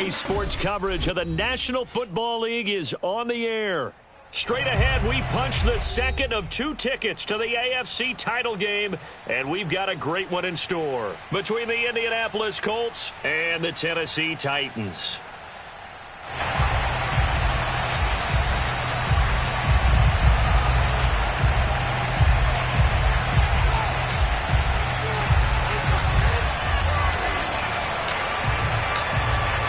Today's sports coverage of the National Football League is on the air. Straight ahead, we punch the second of 2 tickets to the AFC title game, and we've got a great one in store between the Indianapolis Colts and the Tennessee Titans.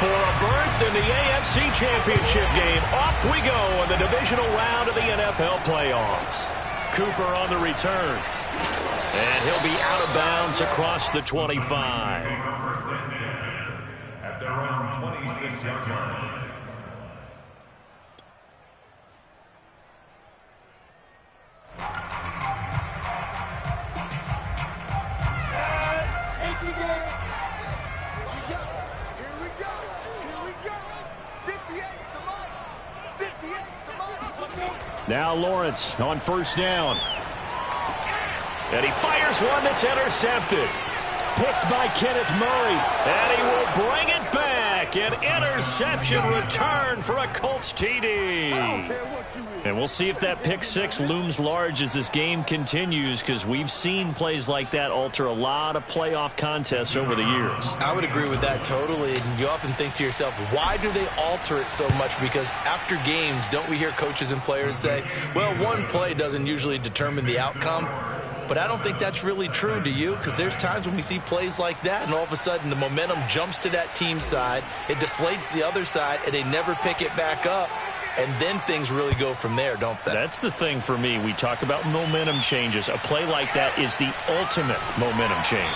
For a berth in the AFC Championship game, off we go in the divisional round of the NFL playoffs. Cooper on the return. And he'll be out of bounds across the 25. At their own 26-yard line. Now Lawrence on first down. And he fires one that's intercepted. Picked by Kenneth Murray. And he will bring it back. An interception return for a Colts TD. And we'll see if that pick six looms large as this game continues, because we've seen plays like that alter a lot of playoff contests over the years. I would agree with that totally. And you often think to yourself, why do they alter it so much? Because after games, don't we hear coaches and players say, well, one play doesn't usually determine the outcome? But I don't think that's really true, do you? Because there's times when we see plays like that, and all of a sudden the momentum jumps to that team side, it deflates the other side, and they never pick it back up. And then things really go from there, don't they? That's the thing for me. We talk about momentum changes. A play like that is the ultimate momentum change.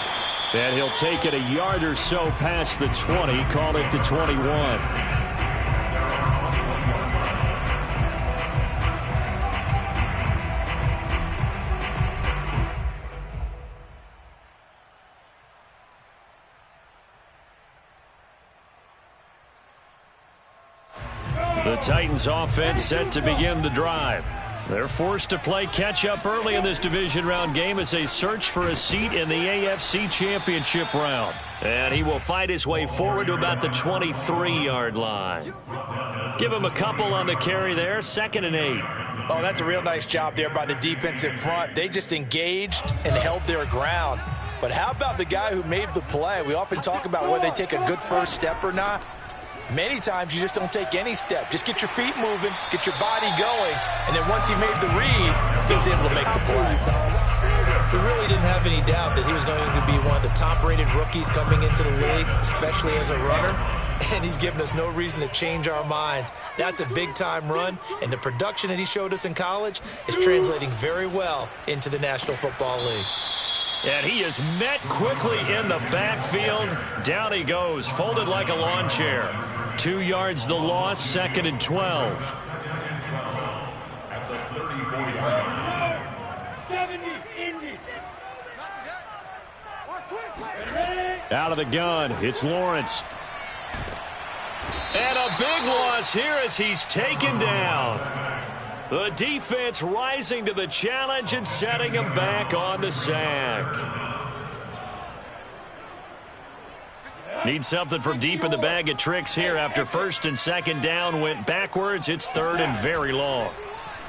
And he'll take it a yard or so past the 20, call it the 21. The Titans offense set to begin the drive. They're forced to play catch-up early in this division round game as they search for a seat in the AFC Championship round. And he will fight his way forward to about the 23-yard line. Give him a couple on the carry there, 2nd and 8. Oh, that's a real nice job there by the defensive front. They just engaged and held their ground. But how about the guy who made the play? We often talk about whether they take a good first step or not. Many times you just don't take any step. Just get your feet moving, get your body going, and then once he made the read, he was able to make the play. We really didn't have any doubt that he was going to be one of the top-rated rookies coming into the league, especially as a runner, and he's given us no reason to change our minds. That's a big-time run, and the production that he showed us in college is translating very well into the National Football League. And he is met quickly in the backfield. Down he goes, folded like a lawn chair. 2 yards the loss, 2nd and 12. At the 34-yard line. 70 Indies. Out of the gun, it's Lawrence. And a big loss here as he's taken down. The defense rising to the challenge and setting him back on the sack. Need something from deep in the bag of tricks here after 1st and 2nd down went backwards. It's 3rd and very long.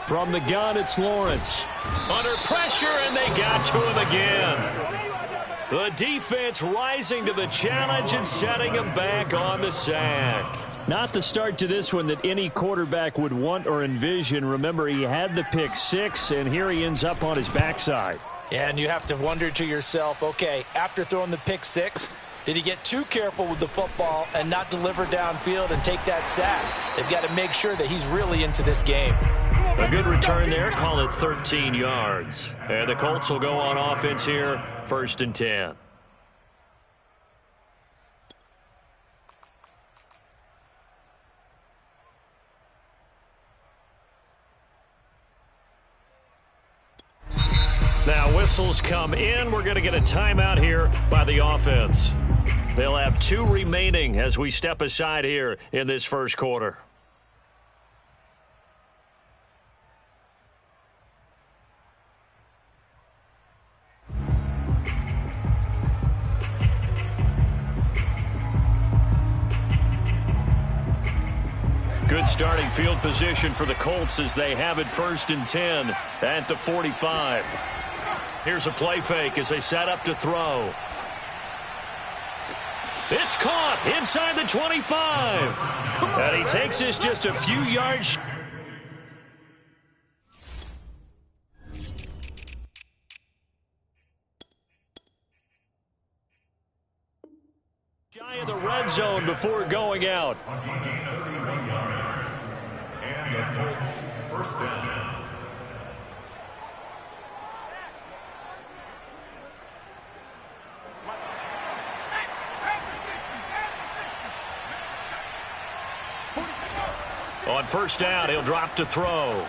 From the gun, it's Lawrence. Under pressure, and they got to him again. The defense rising to the challenge and setting him back on the sack. Not the start to this one that any quarterback would want or envision. Remember, he had the pick six, and here he ends up on his backside. Yeah, and you have to wonder to yourself, okay, after throwing the pick six, did he get too careful with the football and not deliver downfield and take that sack? They've got to make sure that he's really into this game. A good return there, call it 13 yards. And the Colts will go on offense here, 1st and 10. Now whistles come in. We're going to get a timeout here by the offense. They'll have 2 remaining as we step aside here in this first quarter. starting field position for the Colts as they have it 1st and 10 at the 45. Here's a play fake as they set up to throw. It's caught inside the 25. And he takes this just a few yards. Shy of the red zone before going out. And the Colts first down. On 1st down, he'll drop to throw.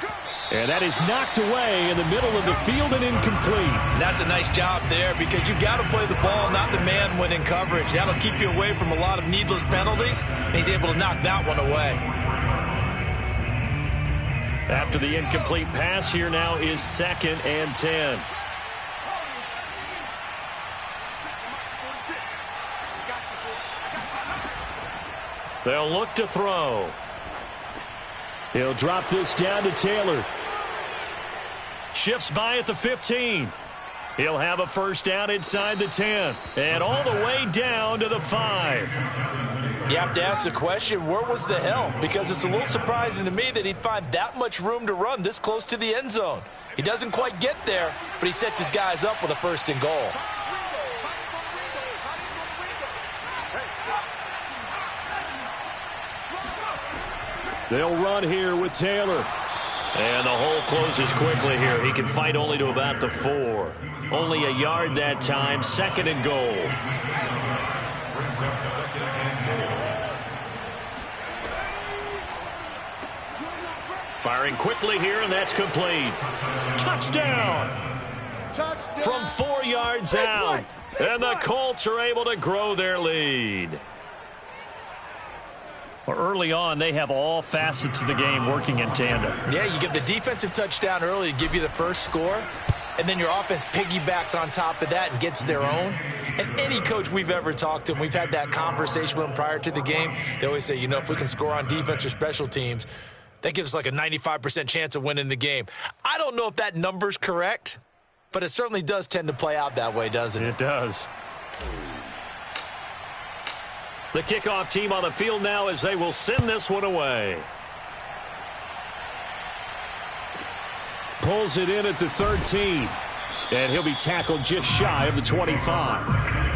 And that is knocked away in the middle of the field and incomplete. And that's a nice job there because you've got to play the ball, not the man when in coverage. That'll keep you away from a lot of needless penalties, and he's able to knock that one away. After the incomplete pass, here now is 2nd and 10. They'll look to throw. He'll drop this down to Taylor. Shifts by at the 15. He'll have a 1st down inside the 10. And all the way down to the 5. You have to ask the question, where was the help? Because it's a little surprising to me that he'd find that much room to run this close to the end zone. He doesn't quite get there, but he sets his guys up with a 1st and goal. They'll run here with Taylor. And the hole closes quickly here. He can fight only to about the 4. Only a yard that time. 2nd and goal. Brings up 2nd and goal. Firing quickly here, and that's complete. Touchdown! From 4 yards out. And the Colts are able to grow their lead. Early on, they have all facets of the game working in tandem. Yeah, you get the defensive touchdown early to give you the first score, and then your offense piggybacks on top of that and gets their own. And any coach we've ever talked to, and we've had that conversation with them prior to the game, they always say, you know, if we can score on defense or special teams, that gives us like a 95% chance of winning the game. I don't know if that number's correct, but it certainly does tend to play out that way, doesn't it? It does. The kickoff team on the field now as they will send this one away. Pulls it in at the 13. And he'll be tackled just shy of the 25.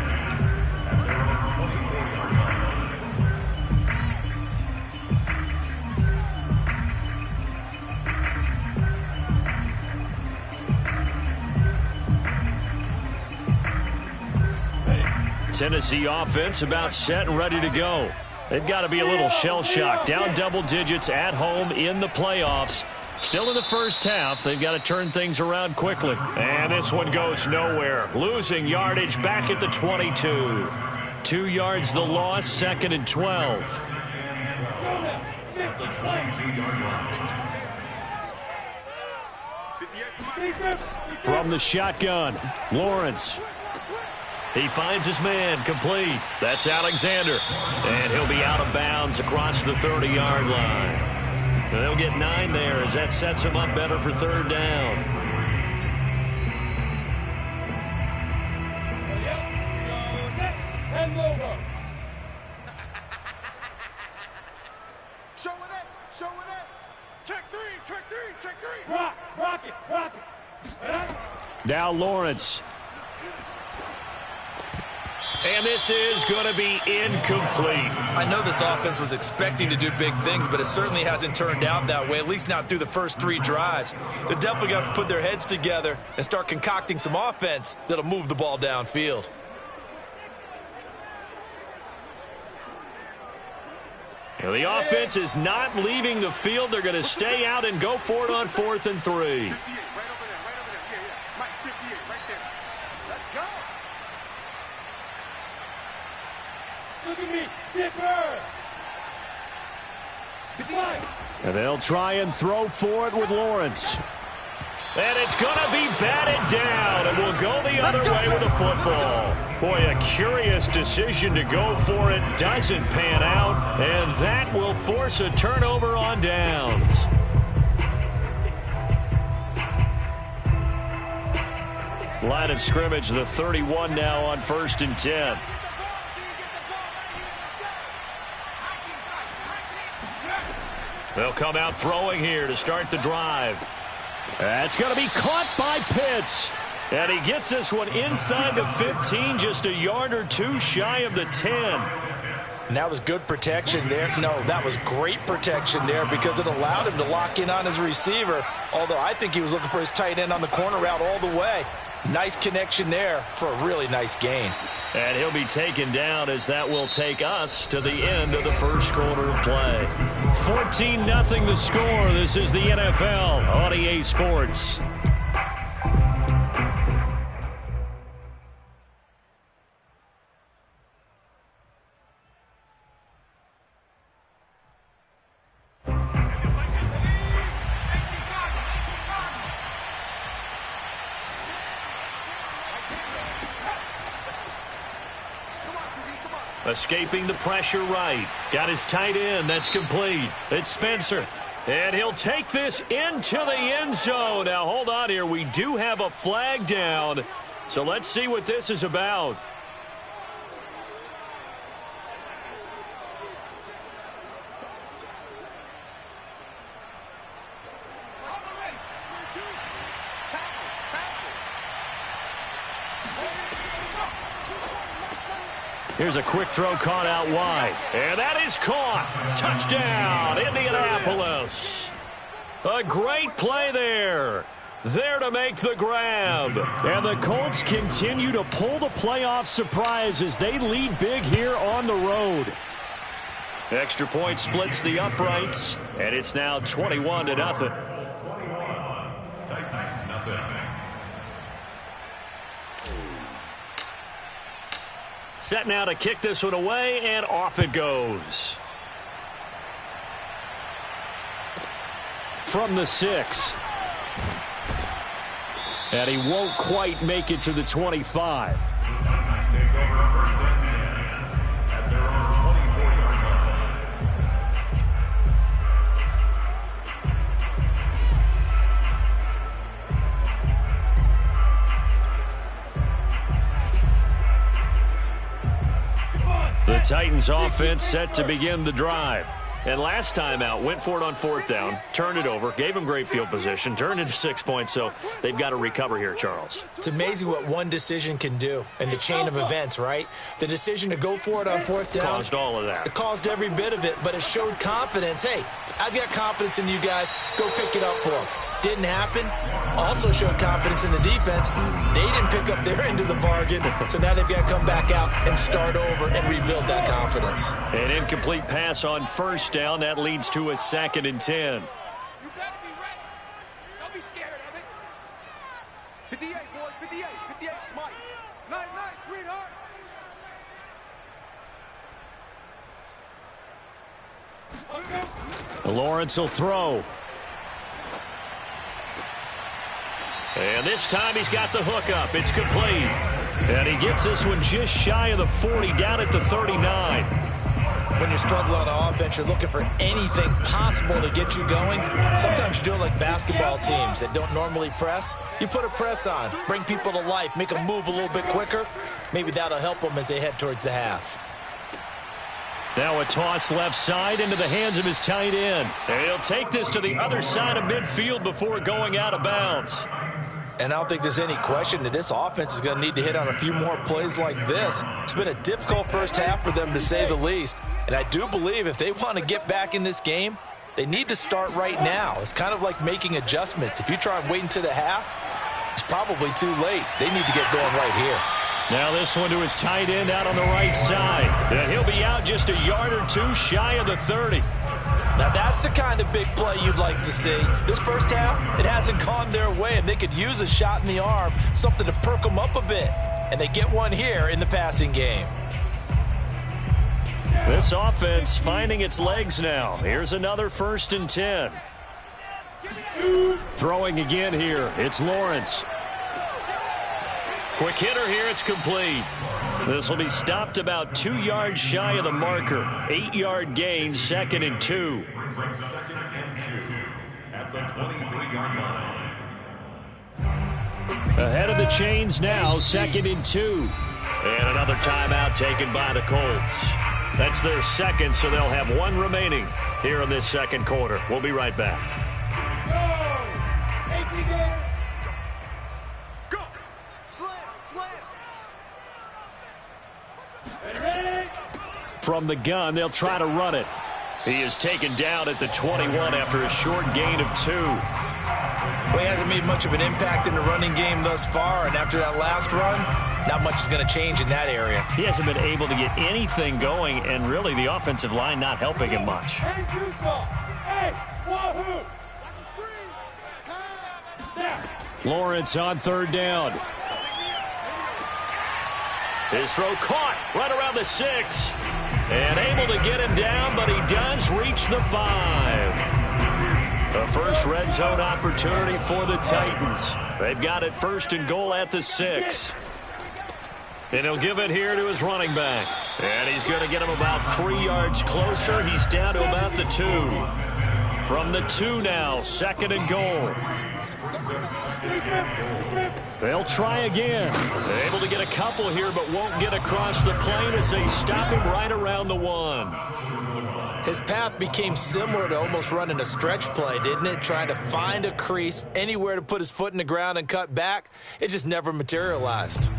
Tennessee offense about set and ready to go. They've got to be a little shell-shocked. Down double digits at home in the playoffs. Still in the first half. They've got to turn things around quickly. And this one goes nowhere. Losing yardage back at the 22. 2 yards the loss, 2nd and 12. From the shotgun, Lawrence. He finds his man, complete. That's Alexander. And he'll be out of bounds across the 30-yard line. They'll get 9 there as that sets him up better for 3rd down. Show it. Check three. Rock it. Now Lawrence. And this is going to be incomplete. I know this offense was expecting to do big things, but it certainly hasn't turned out that way, at least not through the first 3 drives. They're definitely going to have to put their heads together and start concocting some offense that'll move the ball downfield. Now the offense is not leaving the field. They're going to stay out and go for it on 4th and 3. Look at me, zipper. And they'll try and throw for it with Lawrence. And it's going to be batted down, and we'll go the other way with a football. Boy, a curious decision to go for it. Doesn't pan out, and that will force a turnover on downs. Line of scrimmage, the 31 now on 1st and 10. They'll come out throwing here to start the drive. That's going to be caught by Pitts. And he gets this one inside the 15, just a yard or two shy of the 10. And that was good protection there. No, that was great protection there because it allowed him to lock in on his receiver. Although I think he was looking for his tight end on the corner route all the way. Nice connection there for a really nice gain. And he'll be taken down as that will take us to the end of the first quarter of play. 14-0 the score. This is the NFL on EA Sports. Escaping the pressure right. Got his tight end. That's complete. It's Spencer. And he'll take this into the end zone. Now, hold on here. We do have a flag down. So let's see what this is about. Here's a quick throw caught out wide. And that is caught. Touchdown, Indianapolis. A great play there. There to make the grab. And the Colts continue to pull the playoff surprise as they lead big here on the road. Extra point splits the uprights. And it's now 21-0. 21. Titans nothing. Set now to kick this one away, and off it goes. From the 6. And he won't quite make it to the 25. Titans take over 1st and 10 at their own 24-yard line. The Titans offense set to begin the drive. And last time out, went for it on 4th down, turned it over, gave them great field position, turned into 6 points, so they've got to recover here, Charles. It's amazing what one decision can do in the chain of events, right? The decision to go for it on 4th down. Caused all of that. It caused every bit of it, but it showed confidence. Hey, I've got confidence in you guys. Go pick it up for them. Didn't happen. Also showed confidence in the defense. They didn't pick up their end of the bargain, so now they've got to come back out and start over and rebuild that confidence. An incomplete pass on 1st down. That leads to a 2nd and 10. You better be ready. Don't be scared of it. 58, boys. 58. 58, Mike. Night, sweetheart. Lawrence will throw. And this time he's got the hook up. It's complete. And he gets this one just shy of the 40, down at the 39. When you're struggling on offense, you're looking for anything possible to get you going. Sometimes you do it like basketball teams that don't normally press. You put a press on, bring people to life, make them move a little bit quicker. Maybe that'll help them as they head towards the half. Now a toss left side into the hands of his tight end. And he'll take this to the other side of midfield before going out of bounds. And I don't think there's any question that this offense is going to need to hit on a few more plays like this. It's been a difficult first half for them, to say the least. And I do believe if they want to get back in this game, they need to start right now. It's kind of like making adjustments. If you try and wait until the half, it's probably too late. They need to get going right here. Now this one to his tight end out on the right side. And he'll be out just a yard or two shy of the 30. Now that's the kind of big play you'd like to see. This first half, it hasn't gone their way, and they could use a shot in the arm, something to perk them up a bit. And they get one here in the passing game. This offense finding its legs now. Here's another 1st and 10. Throwing again here. It's Lawrence. Quick hitter here. It's complete. This will be stopped about 2 yards shy of the marker. 8-yard gain, 2nd and 2. Brings up 2nd and 2 at the 23-yard line. Ahead of the chains now, 2nd and 2. And another timeout taken by the Colts. That's their second, so they'll have 1 remaining here in this second quarter. We'll be right back. Go! Slam! From the gun, they'll try to run it. He is taken down at the 21 after a short gain of 2. Well, he hasn't made much of an impact in the running game thus far, and after that last run, not much is going to change in that area. He hasn't been able to get anything going, and really the offensive line not helping him much. Hey, Wahoo! Watch the screen! Pass! Lawrence on 3rd down. His throw caught right around the 6. And able to get him down, but he does reach the 5. The first red zone opportunity for the Titans. They've got it 1st and goal at the 6. And he'll give it here to his running back. And he's going to get him about 3 yards closer. He's down to about the 2. From the 2 now, 2nd and goal. They'll try again. They're able to get a couple here, but won't get across the plane as they stop him right around the 1. His path became similar to almost running a stretch play, didn't it? Trying to find a crease, anywhere to put his foot in the ground and cut back. It just never materialized.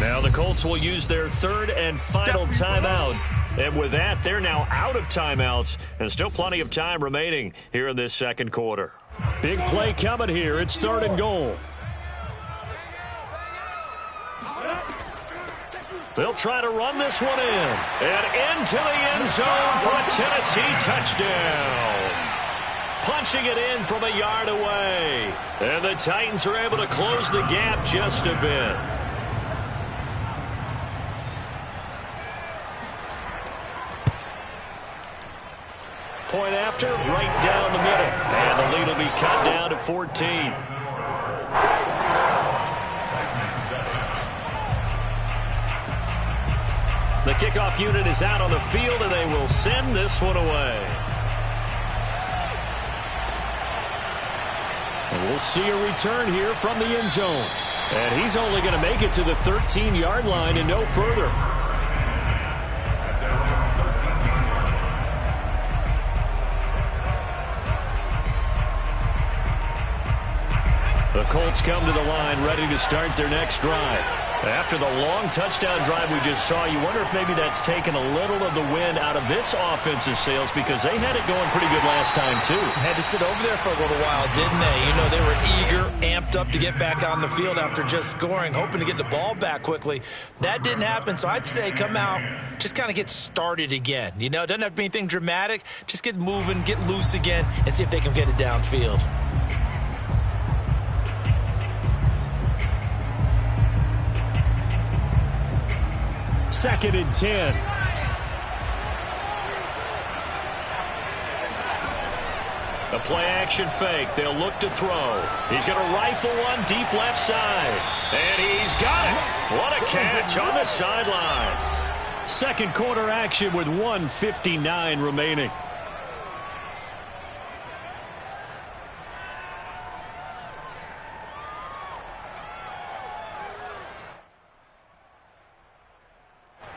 Now the Colts will use their 3rd and final timeout. And with that, they're now out of timeouts. And still plenty of time remaining here in this second quarter. Big play coming here. It's 3rd and goal. They'll try to run this one in. And into the end zone for a Tennessee touchdown. Punching it in from a yard away. And the Titans are able to close the gap just a bit. Point after, right down the middle. And the lead will be cut down to 14. The kickoff unit is out on the field, and they will send this one away. And we'll see a return here from the end zone. And he's only going to make it to the 13-yard line and no further. The Colts come to the line ready to start their next drive. After the long touchdown drive we just saw, you wonder if maybe that's taken a little of the wind out of this offensive sails, because they had it going pretty good last time too. Had to sit over there for a little while, didn't they? You know, they were eager, amped up to get back on the field after just scoring, hoping to get the ball back quickly. That didn't happen, so I'd say come out, just kind of get started again. You know, it doesn't have to be anything dramatic. Just get moving, get loose again, and see if they can get it downfield. Second and 10. A play-action fake. They'll look to throw. He's going to rifle one deep left side. And he's got it. What a catch on the sideline. Second quarter action with 1:59 remaining.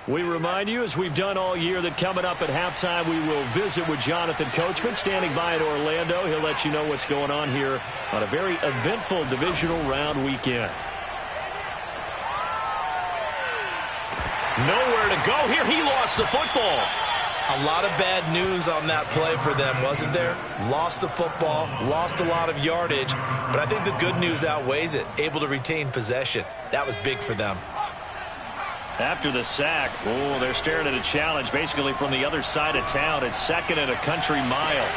We remind you, as we've done all year, that coming up at halftime, we will visit with Jonathan Coachman, standing by in Orlando. He'll let you know what's going on here on a very eventful divisional round weekend. Nowhere to go here. He lost the football. A lot of bad news on that play for them, wasn't there? Lost the football, lost a lot of yardage, but I think the good news outweighs it. Able to retain possession. That was big for them. After the sack, they're staring at a challenge basically from the other side of town. It's 2nd and a country mile.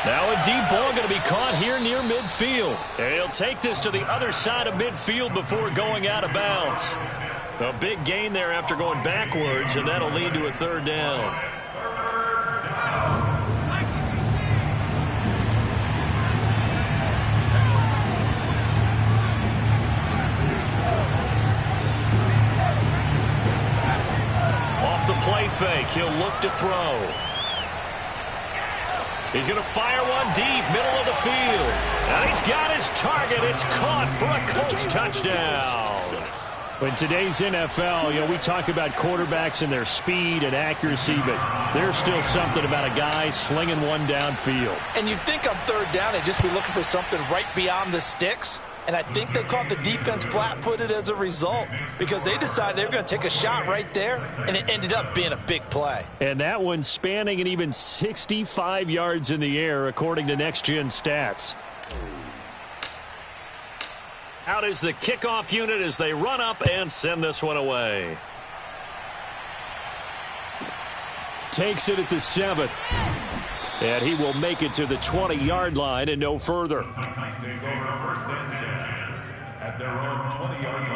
Now a deep ball going to be caught here near midfield. And he'll take this to the other side of midfield before going out of bounds. A big gain there after going backwards, and that'll lead to a third down. Off the play fake, he'll look to throw. He's going to fire one deep, middle of the field. And he's got his target. It's caught for a Colts touchdown. In today's NFL, we talk about quarterbacks and their speed and accuracy, but there's still something about a guy slinging one downfield. And you'd think on third down, they'd just be looking for something right beyond the sticks. And I think they caught the defense flat-footed as a result because they decided they were going to take a shot right there, and it ended up being a big play. And that one spanning an even 65 yards in the air, according to Next Gen Stats. Out is the kickoff unit as they run up and send this one away. Takes it at the 7. And he will make it to the 20-yard line and no further. Take over first and 10 at their own 20-yard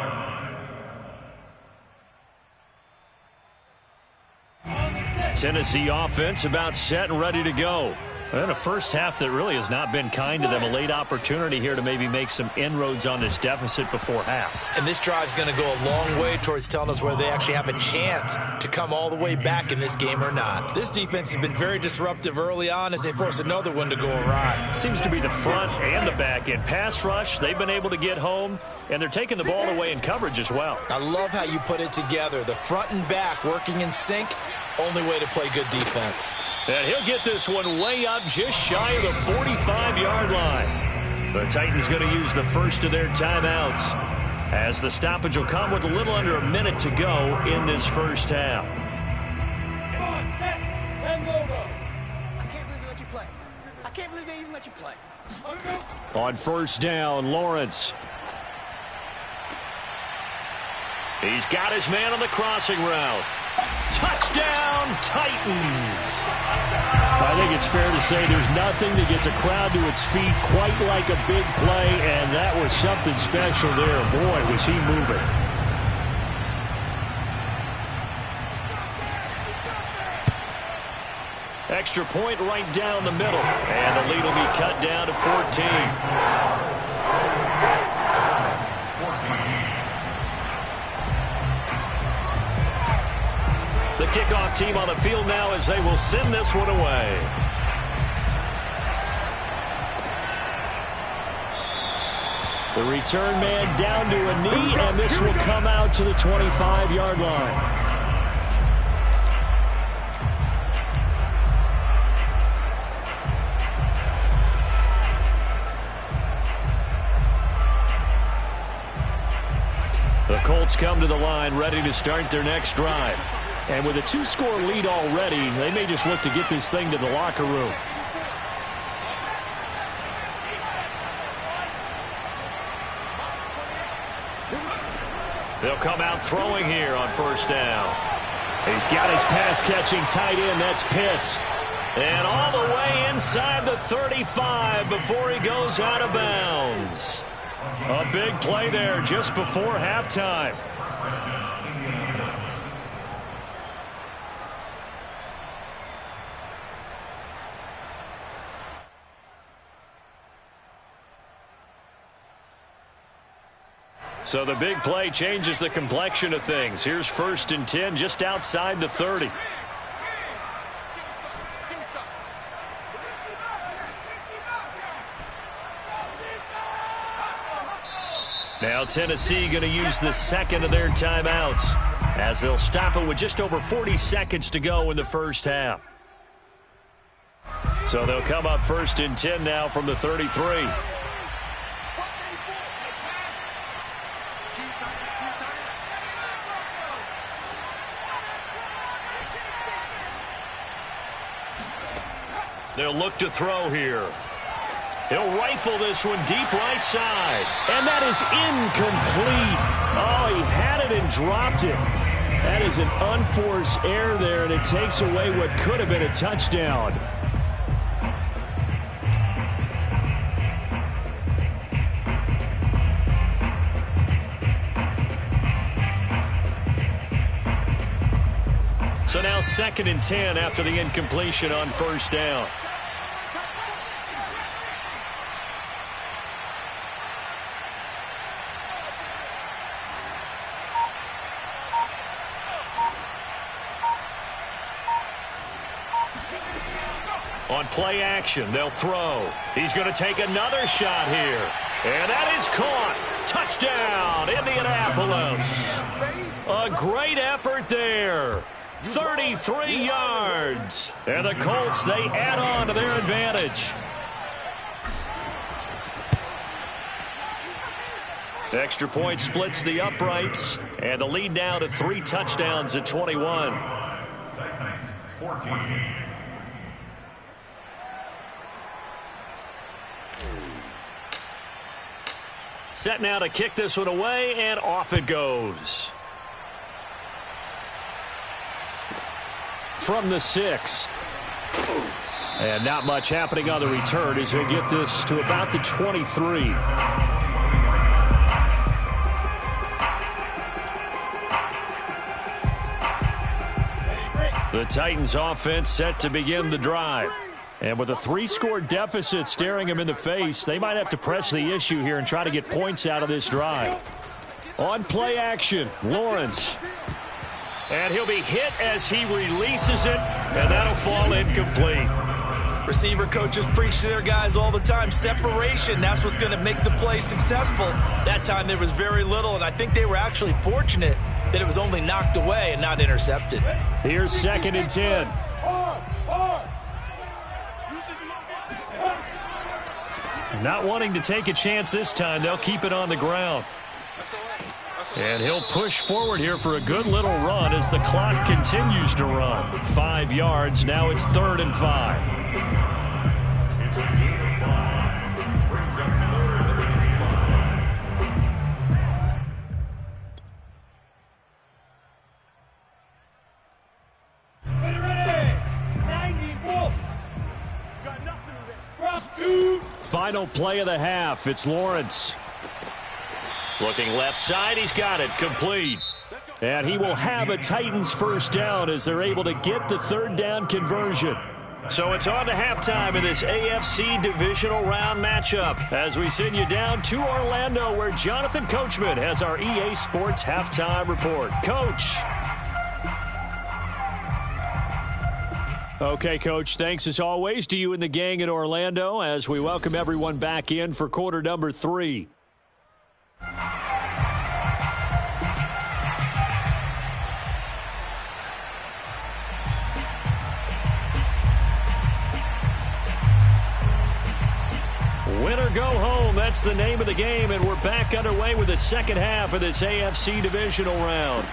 line. Tennessee offense about set and ready to go. And a first half that really has not been kind to them. A late opportunity here to maybe make some inroads on this deficit before half. And this drive's going to go a long way towards telling us whether they actually have a chance to come all the way back in this game or not. This defense has been very disruptive early on as they force another one to go awry. Seems to be the front and the back end. Pass rush, they've been able to get home, and they're taking the ball away in coverage as well. I love how you put it together. The front and back working in sync, only way to play good defense. And he'll get this one way up just shy of the 45-yard line. The Titans going to use the first of their timeouts as the stoppage will come with a little under a minute to go in this first half. I can't believe they let you play. I can't believe they even let you play. On first down, Lawrence. He's got his man on the crossing route. Touchdown, Titans! I think it's fair to say there's nothing that gets a crowd to its feet quite like a big play, and that was something special there. Boy, was he moving. Extra point right down the middle, and the lead will be cut down to 14. The kickoff team on the field now as they will send this one away. The return man down to a knee, and this will come out to the 25-yard line. The Colts come to the line ready to start their next drive. And with a 2-score lead already, they may just look to get this thing to the locker room. They'll come out throwing here on first down. He's got his pass-catching tight end. That's Pitts. And all the way inside the 35 before he goes out of bounds. A big play there just before halftime. So the big play changes the complexion of things. Here's first and 10 just outside the 30. Now Tennessee going to use the second of their timeouts as they'll stop it with just over 40 seconds to go in the first half. So they'll come up first and 10 now from the 33. They'll look to throw here. He'll rifle this one deep right side. And that is incomplete. Oh, he had it and dropped it. That is an unforced error there, and it takes away what could have been a touchdown. So now 2nd and 10 after the incompletion on first down. On play action, they'll throw. He's going to take another shot here. And that is caught. Touchdown, Indianapolis. A great effort there. 33 yards. And the Colts, they add on to their advantage. Extra point splits the uprights. And the lead now to 3 touchdowns at 21. Titans 14. Set now to kick this one away, and off it goes. From the 6. And not much happening on the return as he'll get this to about the 23. The Titans offense set to begin the drive. And with a 3-score deficit staring them in the face, they might have to press the issue here and try to get points out of this drive. On play action, Lawrence. And he'll be hit as he releases it, and that'll fall incomplete. Receiver coaches preach to their guys all the time. Separation, that's what's going to make the play successful. That time there was very little, and I think they were actually fortunate that it was only knocked away and not intercepted. Here's 2nd and 10. Not wanting to take a chance this time, they'll keep it on the ground. And he'll push forward here for a good little run as the clock continues to run. 5 yards, now it's 3rd and 5. It's a gain of 5. Brings up 3rd and 5. Ready! 90 wolf! Got nothing with it. Final play of the half. It's Lawrence. Looking left side. He's got it. Complete. And he will have a Titans first down as they're able to get the 3rd down conversion. So it's on to halftime in this AFC divisional round matchup as we send you down to Orlando where Jonathan Coachman has our EA Sports halftime report. Coach. Okay, Coach, thanks as always to you and the gang in Orlando as we welcome everyone back in for quarter number 3. Win or go home, that's the name of the game, and we're back underway with the second half of this AFC divisional round.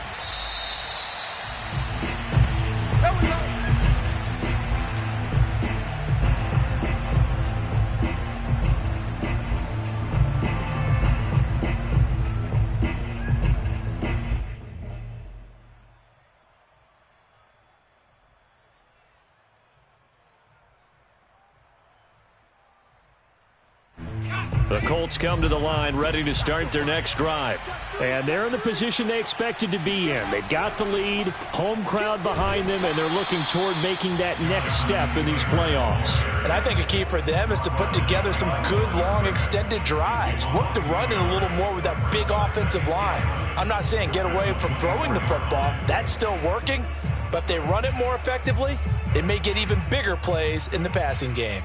The Colts come to the line ready to start their next drive. And they're in the position they expected to be in. They've got the lead, home crowd behind them, and they're looking toward making that next step in these playoffs. And I think a key for them is to put together some good, long, extended drives. Work the run in a little more with that big offensive line. I'm not saying get away from throwing the football. That's still working. But if they run it more effectively, they may get even bigger plays in the passing game.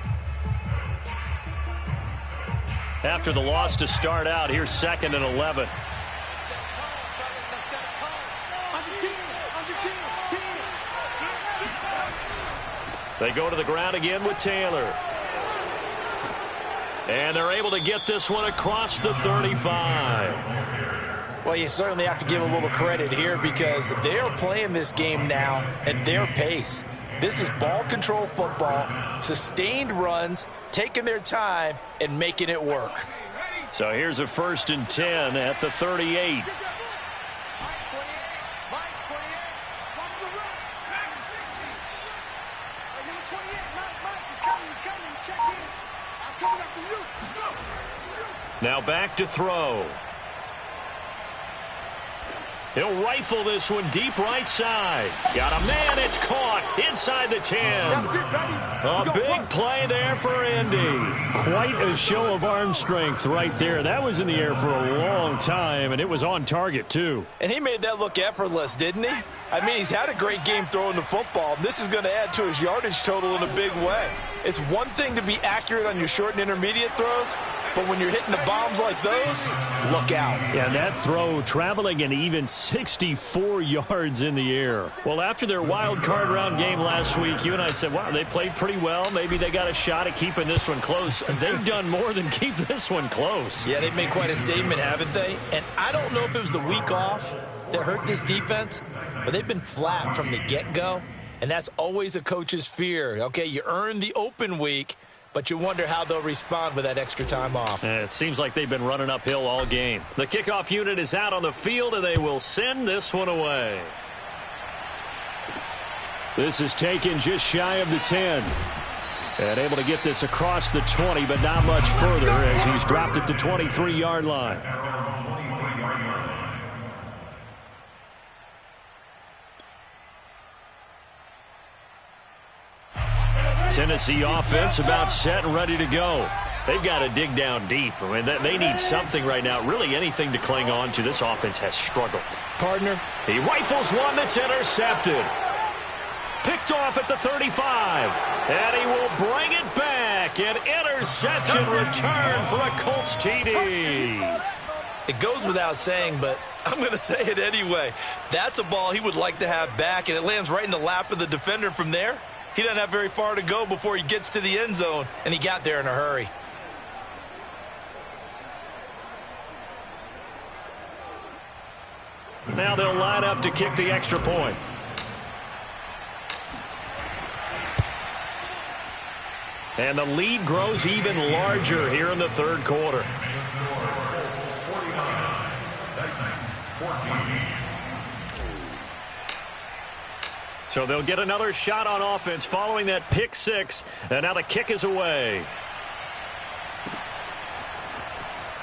After the loss to start out, here's 2nd and 11. They go to the ground again with Taylor. And they're able to get this one across the 35. Well, you certainly have to give a little credit here because they are playing this game now at their pace. This is ball control football, sustained runs, taking their time, and making it work. So here's a 1st and 10 at the 38. Now back to throw. He'll rifle this one deep right side. Got a man, it's caught inside the 10. A big play there for Indy. Quite a show of arm strength right there. That was in the air for a long time, and it was on target, too. And he made that look effortless, didn't he? I mean, he's had a great game throwing the football. This is going to add to his yardage total in a big way. It's one thing to be accurate on your short and intermediate throws, but when you're hitting the bombs like those, look out. Yeah, that throw traveling an even 64 yards in the air. Well, after their wild card round game last week, you and I said, wow, they played pretty well. Maybe they got a shot at keeping this one close. They've done more than keep this one close. Yeah, they've made quite a statement, haven't they? And I don't know if it was the week off that hurt this defense, but they've been flat from the get-go, and that's always a coach's fear. Okay, you earn the open week, but you wonder how they'll respond with that extra time off. It seems like they've been running uphill all game. The kickoff unit is out on the field, and they will send this one away. This is taken just shy of the 10. And able to get this across the 20, but not much further as he's dropped it to 23-yard line. Tennessee offense about set and ready to go. They've got to dig down deep. I mean, they need something right now, really anything to cling on to. This offense has struggled. Partner. He rifles one that's intercepted. Picked off at the 35. And he will bring it back. An interception return for a Colts TD. It goes without saying, but I'm going to say it anyway. That's a ball he would like to have back, and it lands right in the lap of the defender from there. He doesn't have very far to go before he gets to the end zone, and he got there in a hurry. Now they'll line up to kick the extra point. And the lead grows even larger here in the third quarter. So they'll get another shot on offense following that pick six. And now the kick is away.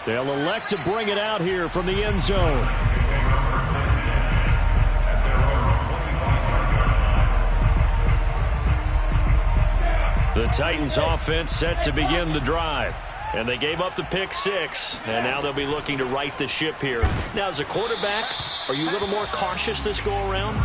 They'll elect to bring it out here from the end zone. The Titans offense set to begin the drive. And they gave up the pick six. And now they'll be looking to right the ship here. Now, as a quarterback, are you a little more cautious this go-around?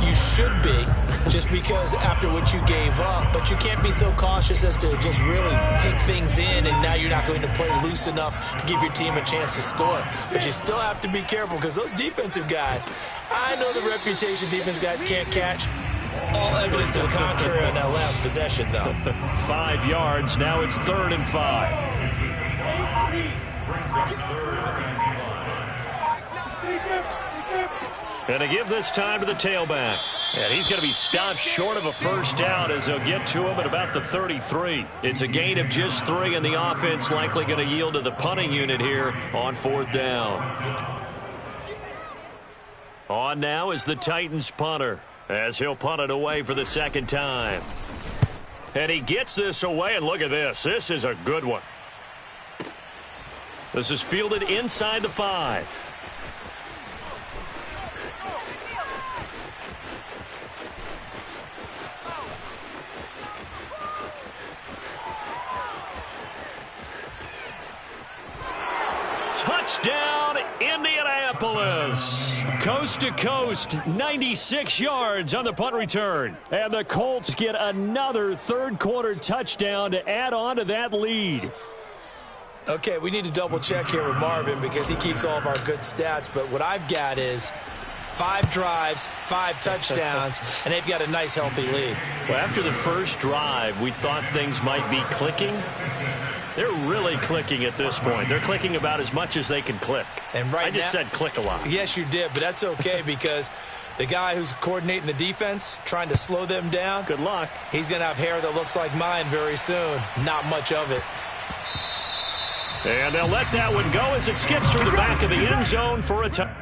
You should be, just because after what you gave up. But you can't be so cautious as to just really take things in, and now you're not going to play loose enough to give your team a chance to score. But you still have to be careful, because those defensive guys, I know the reputation defense guys can't catch. All evidence to the contrary on that last possession, though. 5 yards. Now it's 3rd and 5. And to give this time to the tailback. And he's going to be stopped short of a first down as they'll get to him at about the 33. It's a gain of just 3, and the offense likely going to yield to the punting unit here on 4th down. On now is the Titans punter, as he'll punt it away for the 2nd time. And he gets this away, and look at this. This is a good one. This is fielded inside the 5. Touchdown, Indianapolis. Coast to coast, 96 yards on the punt return. And the Colts get another third-quarter touchdown to add on to that lead. Okay, we need to double-check here with Marvin because he keeps all of our good stats. But what I've got is 5 drives, 5 touchdowns, and they've got a nice, healthy lead. Well, after the first drive, we thought things might be clicking. They're really clicking at this point. They're clicking about as much as they can click. And right I just said click a lot. Yes, you did, but that's okay because the guy who's coordinating the defense, trying to slow them down, good luck. He's going to have hair that looks like mine very soon. Not much of it. And they'll let that one go as it skips through the back of the end zone for a touchdown.